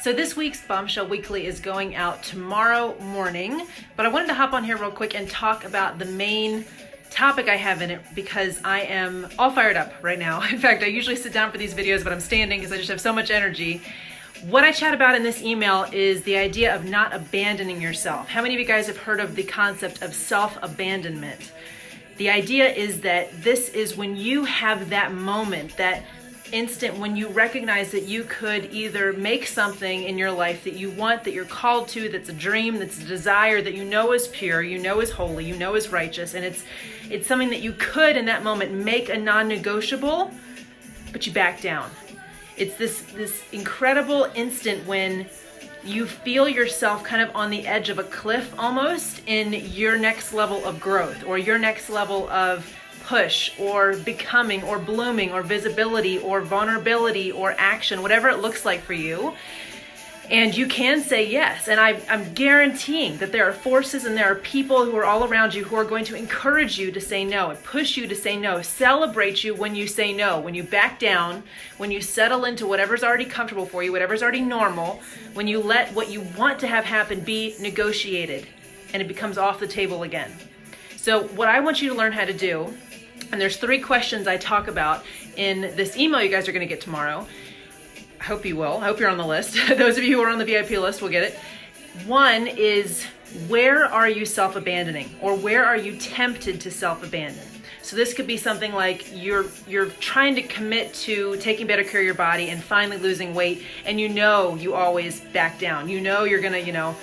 So this week's Bombshell Weekly is going out tomorrow morning, but I wanted to hop on here real quick and talk about the main topic I have in it because I am all fired up right now. In fact, I usually sit down for these videos, but I'm standing because I just have so much energy. What I chat about in this email is the idea of not abandoning yourself. How many of you guys have heard of the concept of self-abandonment? The idea is that this is when you have that moment, that instant when you recognize that you could either make something in your life that you want, that you're called to, that's a dream, that's a desire that you know is pure, you know is holy, you know is righteous, and it's something that you could in that moment make a non-negotiable, but you back down. It's this incredible instant when you feel yourself kind of on the edge of a cliff almost in your next level of growth or your next level of push or becoming or blooming or visibility or vulnerability or action, whatever it looks like for you. And you can say yes. And I'm guaranteeing that there are forces and there are people who are all around you who are going to encourage you to say no and push you to say no, celebrate you when you say no, when you back down, when you settle into whatever's already comfortable for you, whatever's already normal, when you let what you want to have happen be negotiated and it becomes off the table again. So what I want you to learn how to do, and there's 3 questions I talk about in this email you guys are going to get tomorrow. I hope you will. I hope you're on the list. Those of you who are on the VIP list will get it. 1 is, where are you self-abandoning? Or where are you tempted to self-abandon? So this could be something like you're trying to commit to taking better care of your body and finally losing weight, and you know you always back down. You know you're going to,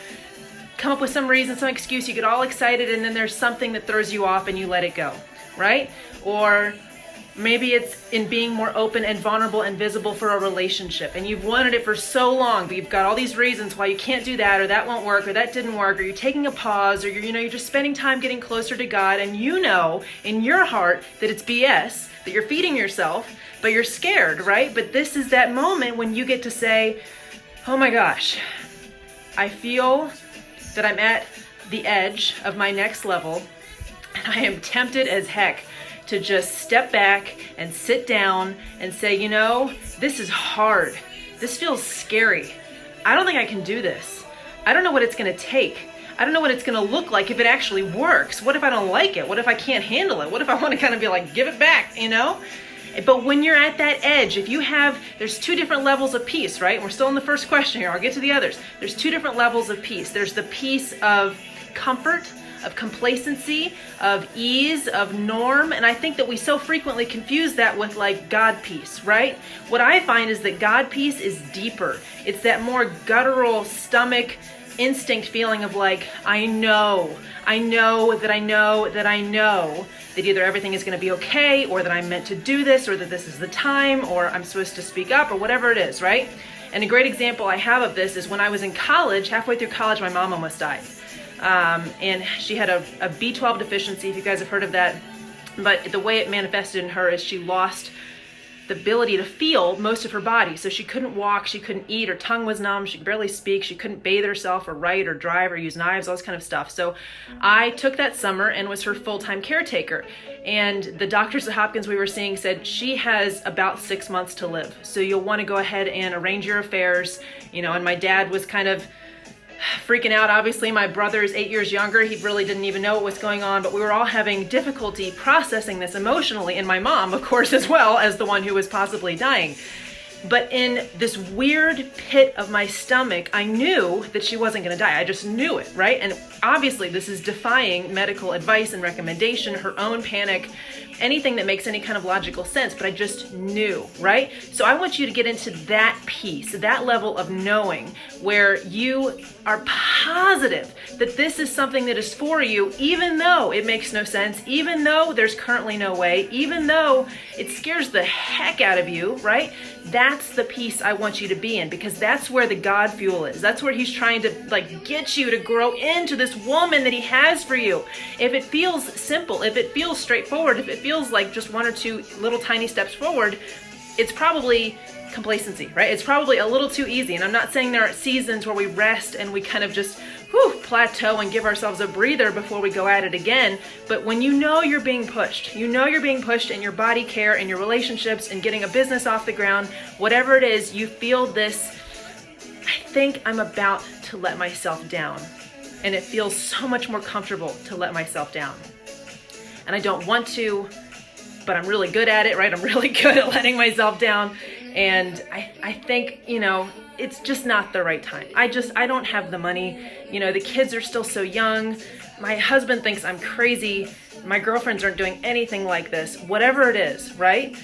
come up with some reason, some excuse, you get all excited, and then there's something that throws you off and you let it go. Right? Or maybe it's in being more open and vulnerable and visible for a relationship, and you've wanted it for so long, but you've got all these reasons why you can't do that, or that won't work, or that didn't work, or you're taking a pause, or you're just spending time getting closer to God, and you know in your heart that it's BS, that you're feeding yourself, but you're scared, right? But this is that moment when you get to say, oh my gosh, I feel that I'm at the edge of my next level, and I am tempted as heck to just step back and sit down and say, this is hard. This feels scary. I don't think I can do this. I don't know what it's going to take. I don't know what it's going to look like if it actually works. What if I don't like it? What if I can't handle it? What if I want to kind of be like, give it back, But when you're at that edge, there's 2 different levels of peace, right? And we're still in the first question here. I'll get to the others. There's 2 different levels of peace. There's the peace of comfort, of complacency, of ease, of norm. And I think that we so frequently confuse that with like God peace, right? What I find is that God peace is deeper. It's that more guttural stomach instinct feeling of like, I know that either everything is going to be okay, or that I'm meant to do this, or that this is the time, or I'm supposed to speak up, or whatever it is, right? And a great example I have of this is when I was in college, halfway through college, my mom almost died. And she had a B12 deficiency, if you guys have heard of that. But the way it manifested in her is she lost the ability to feel most of her body. So she couldn't walk, she couldn't eat, her tongue was numb, she could barely speak, she couldn't bathe herself or write or drive or use knives, all this kind of stuff. So I took that summer and was her full-time caretaker. And the doctors at Hopkins we were seeing said she has about 6 months to live. So you'll want to go ahead and arrange your affairs, and my dad was kind of freaking out. Obviously, my brother is 8 years younger. He really didn't even know what was going on, but we were all having difficulty processing this emotionally, and my mom, of course, as well as the one who was possibly dying. But in this weird pit of my stomach, I knew that she wasn't going to die. I just knew it, right? And obviously, this is defying medical advice and recommendation, her own panic, anything that makes any kind of logical sense, but I just knew, right? So I want you to get into that piece, that level of knowing where you are positive that this is something that is for you, even though it makes no sense, even though there's currently no way, even though it scares the heck out of you, right? That's the piece I want you to be in, because that's where the God fuel is. That's where he's trying to get you to grow into this woman that he has for you. If it feels simple, if it feels straightforward, if it feels like just 1 or 2 little tiny steps forward, it's probably complacency, right? It's probably a little too easy. And I'm not saying there are seasons where we rest and we kind of just plateau and give ourselves a breather before we go at it again. But when you know you're being pushed, in your body care, in your relationships, and getting a business off the ground, whatever it is, you feel this I think I'm about to let myself down. And it feels so much more comfortable to let myself down. And I don't want to, but I'm really good at it, right? I'm really good at letting myself down. And I think, it's just not the right time. I don't have the money. The kids are still so young. My husband thinks I'm crazy. My girlfriends aren't doing anything like this. Whatever it is, right?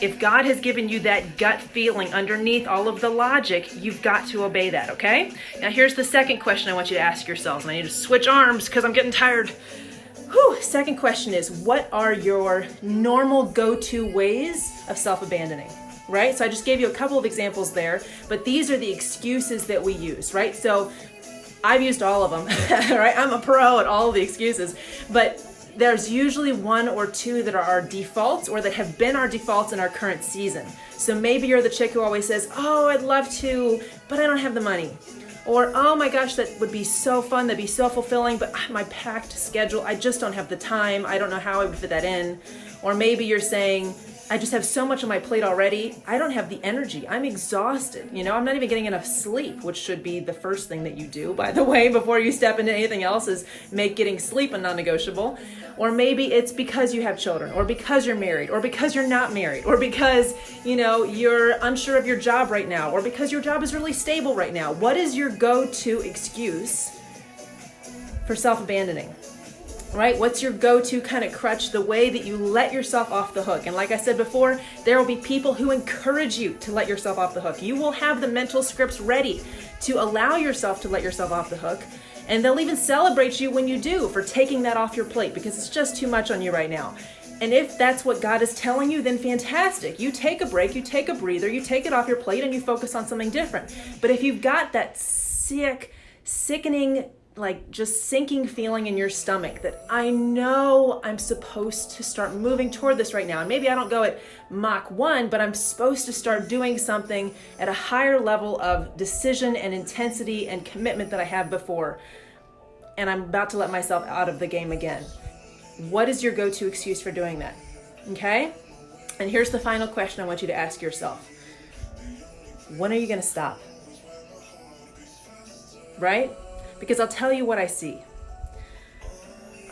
If God has given you that gut feeling underneath all of the logic, you've got to obey that, okay? Now here's the second question I want you to ask yourselves. And I need to switch arms because I'm getting tired. Second question is, what are your normal go-to ways of self-abandoning? Right? So I just gave you a couple of examples there, but these are the excuses that we use, right? So I've used all of them, right? I'm a pro at all of the excuses, but there's usually one or two that are our defaults or that have been our defaults in our current season. So maybe you're the chick who always says, oh, I'd love to, but I don't have the money. Or, oh my gosh, that would be so fun, that'd be so fulfilling, but my packed schedule, I just don't have the time, I don't know how I would fit that in. Or maybe you're saying, I just have so much on my plate already, I don't have the energy, I'm exhausted, I'm not even getting enough sleep, which should be the first thing that you do, by the way, before you step into anything else, is make getting sleep a non-negotiable. Or maybe it's because you have children, or because you're married, or because you're not married, or because, you're unsure of your job right now, or because your job is really stable right now. What is your go-to excuse for self-abandoning? Right? What's your go-to kind of crutch, the way that you let yourself off the hook? And like I said before, there will be people who encourage you to let yourself off the hook. You will have the mental scripts ready to allow yourself to let yourself off the hook. And they'll even celebrate you when you do for taking that off your plate because it's just too much on you right now. And if that's what God is telling you, then fantastic. You take a break, you take a breather, you take it off your plate and you focus on something different. But if you've got that sickening, just sinking feeling in your stomach that I know I'm supposed to start moving toward this right now. And maybe I don't go at Mach 1, but I'm supposed to start doing something at a higher level of decision and intensity and commitment that I have before. And I'm about to let myself out of the game again. What is your go-to excuse for doing that? Okay? And here's the final question I want you to ask yourself. When are you going to stop? Right? Because I'll tell you what I see.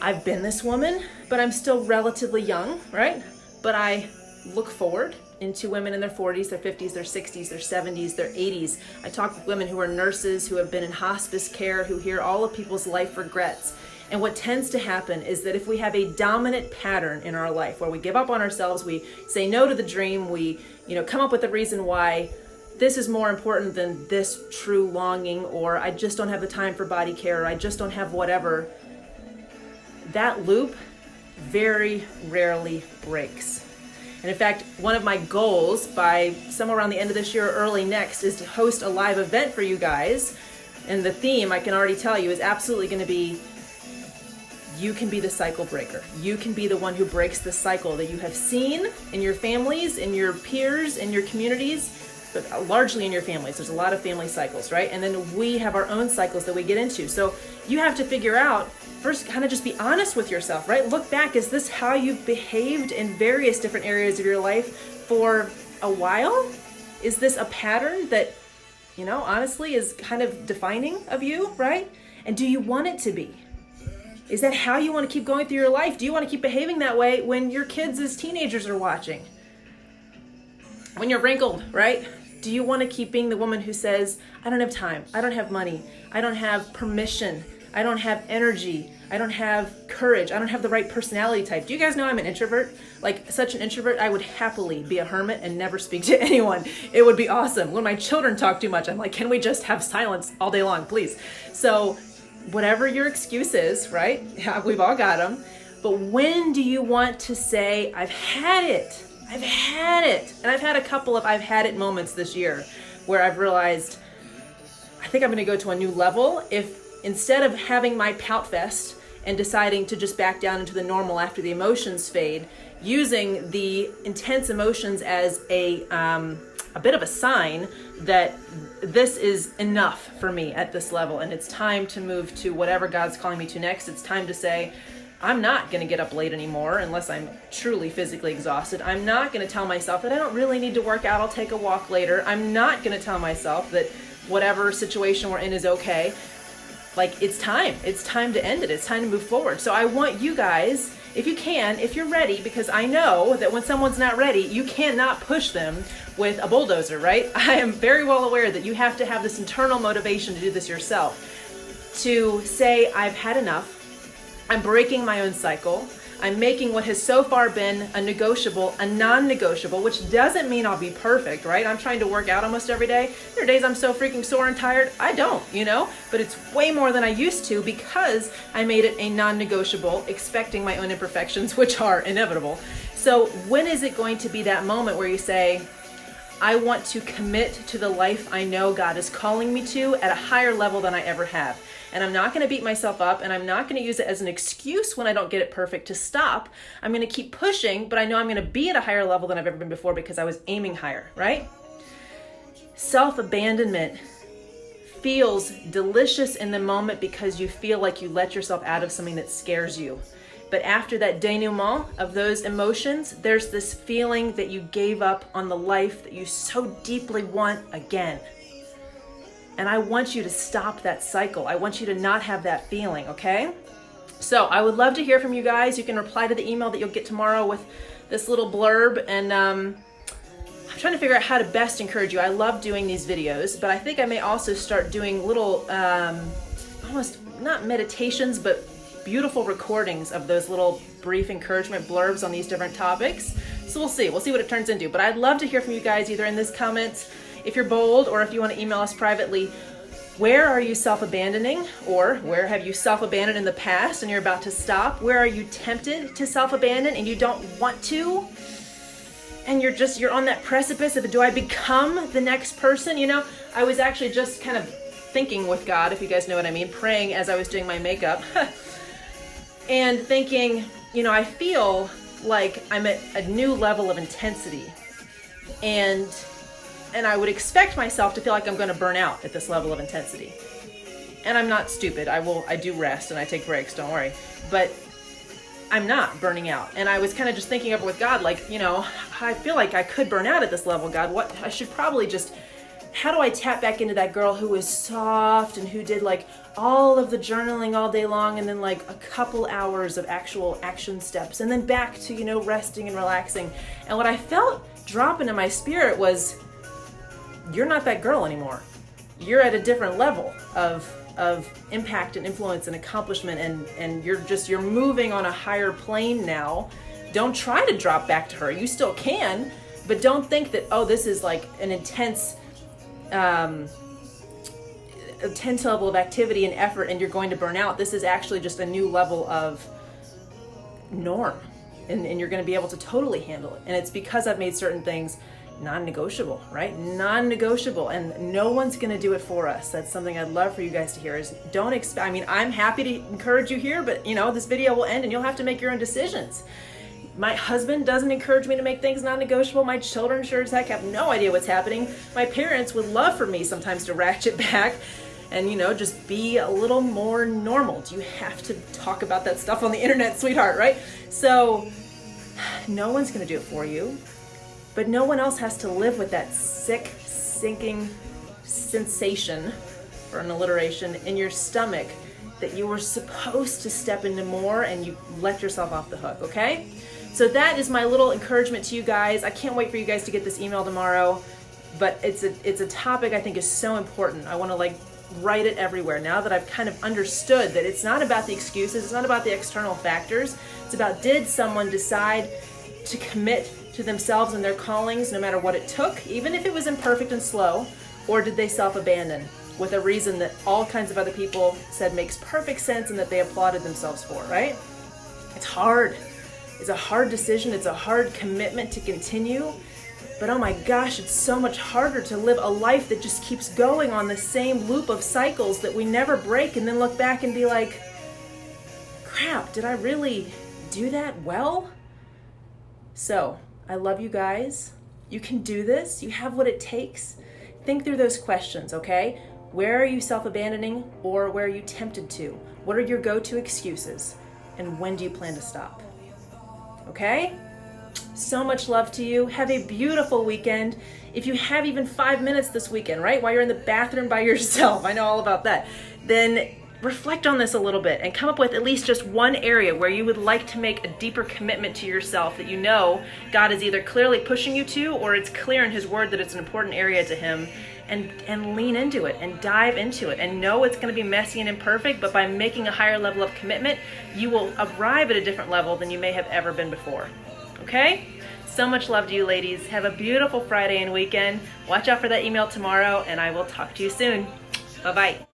I've been this woman, but I'm still relatively young, right? But I look forward into women in their 40s, their 50s, their 60s, their 70s, their 80s. I talk with women who are nurses, who have been in hospice care, who hear all of people's life regrets. And what tends to happen is that if we have a dominant pattern in our life where we give up on ourselves, we say no to the dream, we come up with a reason why this is more important than this true longing, or I just don't have the time for body care, or I just don't have whatever, that loop very rarely breaks. And in fact, one of my goals by somewhere around the end of this year or early next is to host a live event for you guys. And the theme, I can already tell you, is absolutely going to be, you can be the cycle breaker. You can be the one who breaks the cycle that you have seen in your families, in your peers, in your communities, but largely in your families. There's a lot of family cycles, right? And then we have our own cycles that we get into. So you have to figure out, first, kind of just be honest with yourself, right? Look back, is this how you've behaved in various different areas of your life for a while? Is this a pattern that, honestly is kind of defining of you, right? And do you want it to be? Is that how you want to keep going through your life? Do you want to keep behaving that way when your kids as teenagers are watching? When you're wrinkled, right? Do you want to keep being the woman who says, I don't have time, I don't have money, I don't have permission, I don't have energy, I don't have courage, I don't have the right personality type? Do you guys know I'm an introvert? Like, such an introvert, I would happily be a hermit and never speak to anyone. It would be awesome. When my children talk too much, I'm like, can we just have silence all day long, please? So whatever your excuse is, right? We've all got them. But when do you want to say, I've had it? I've had it. And I've had a couple of I've had it moments this year where I've realized, I think I'm going to go to a new level. If instead of having my pout fest and deciding to just back down into the normal after the emotions fade, using the intense emotions as a bit of a sign that this is enough for me at this level and it's time to move to whatever God's calling me to next. It's time to say, I'm not going to get up late anymore unless I'm truly physically exhausted. I'm not going to tell myself that I don't really need to work out. I'll take a walk later. I'm not going to tell myself that whatever situation we're in is okay. Like, it's time to end it. It's time to move forward. So I want you guys, if you can, if you're ready, because I know that when someone's not ready, you cannot push them with a bulldozer, right? I am very well aware that you have to have this internal motivation to do this yourself. To say, I've had enough. I'm breaking my own cycle. I'm making what has so far been a negotiable, a non-negotiable, which doesn't mean I'll be perfect, right? I'm trying to work out almost every day. There are days I'm so freaking sore and tired. I don't, but it's way more than I used to because I made it a non-negotiable, expecting my own imperfections, which are inevitable. So when is it going to be that moment where you say, I want to commit to the life I know God is calling me to at a higher level than I ever have? And I'm not going to beat myself up, and I'm not going to use it as an excuse when I don't get it perfect to stop. I'm going to keep pushing, but I know I'm going to be at a higher level than I've ever been before because I was aiming higher, right? Self-abandonment feels delicious in the moment because you feel like you let yourself out of something that scares you. But after that denouement of those emotions, there's this feeling that you gave up on the life that you so deeply want again. And I want you to stop that cycle. I want you to not have that feeling, okay? So I would love to hear from you guys. You can reply to the email that you'll get tomorrow with this little blurb. And I'm trying to figure out how to best encourage you. I love doing these videos, but I think I may also start doing little, almost not meditations, but beautiful recordings of those little brief encouragement blurbs on these different topics. So we'll see what it turns into. But I'd love to hear from you guys either in this comments, if you're bold, or if you want to email us privately. Where are you self-abandoning, or where have you self-abandoned in the past and you're about to stop? Where are you tempted to self-abandon and you don't want to? And you're on that precipice of, do I become the next person? I was actually just kind of thinking with God, if you guys know what I mean, praying as I was doing my makeup and thinking, I feel like I'm at a new level of intensity, and I would expect myself to feel like I'm going to burn out at this level of intensity. And I'm not stupid. I do rest and I take breaks, don't worry. But I'm not burning out. And I was kind of just thinking over with God, like, I feel like I could burn out at this level, God. I should probably how do I tap back into that girl who was soft and who did like all of the journaling all day long and then like a couple hours of actual action steps and then back to, resting and relaxing. And what I felt drop into my spirit was, you're not that girl anymore. You're at a different level of impact and influence and accomplishment, and you're moving on a higher plane now. Don't try to drop back to her. You still can, but don't think that, this is like an intense level of activity and effort and you're going to burn out. This is actually just a new level of norm, and you're going to be able to totally handle it. And it's because I've made certain things non-negotiable, right? Non-negotiable, and no one's going to do it for us. That's something I'd love for you guys to hear is don't expect, I'm happy to encourage you here, but this video will end and you'll have to make your own decisions. My husband doesn't encourage me to make things non-negotiable. My children sure as heck have no idea what's happening. My parents would love for me sometimes to ratchet back and, just be a little more normal. Do you have to talk about that stuff on the internet, sweetheart, right? So no one's going to do it for you. But no one else has to live with that sick, sinking sensation, for an alliteration, in your stomach that you were supposed to step into more and you let yourself off the hook, okay? So that is my little encouragement to you guys. I can't wait for you guys to get this email tomorrow, but it's a topic I think is so important. I want to write it everywhere now that I've kind of understood that it's not about the excuses, it's not about the external factors. It's about, did someone decide to commit to themselves and their callings no matter what it took, even if it was imperfect and slow, or did they self-abandon with a reason that all kinds of other people said makes perfect sense and that they applauded themselves for, right? It's hard. It's a hard decision. It's a hard commitment to continue. But oh my gosh, it's so much harder to live a life that just keeps going on the same loop of cycles that we never break and then look back and be like, crap, did I really do that well? So, I love you guys. You can do this. You have what it takes. Think through those questions, okay? Where are you self-abandoning, or where are you tempted to? What are your go-to excuses? And when do you plan to stop? Okay? So much love to you. Have a beautiful weekend. If you have even 5 minutes this weekend, right, while you're in the bathroom by yourself, I know all about that, then reflect on this a little bit and come up with at least just one area where you would like to make a deeper commitment to yourself that you know God is either clearly pushing you to, or it's clear in His Word that it's an important area to Him, and lean into it and dive into it and know it's going to be messy and imperfect, but by making a higher level of commitment, you will arrive at a different level than you may have ever been before. Okay? So much love to you, ladies. Have a beautiful Friday and weekend. Watch out for that email tomorrow, and I will talk to you soon. Bye-bye.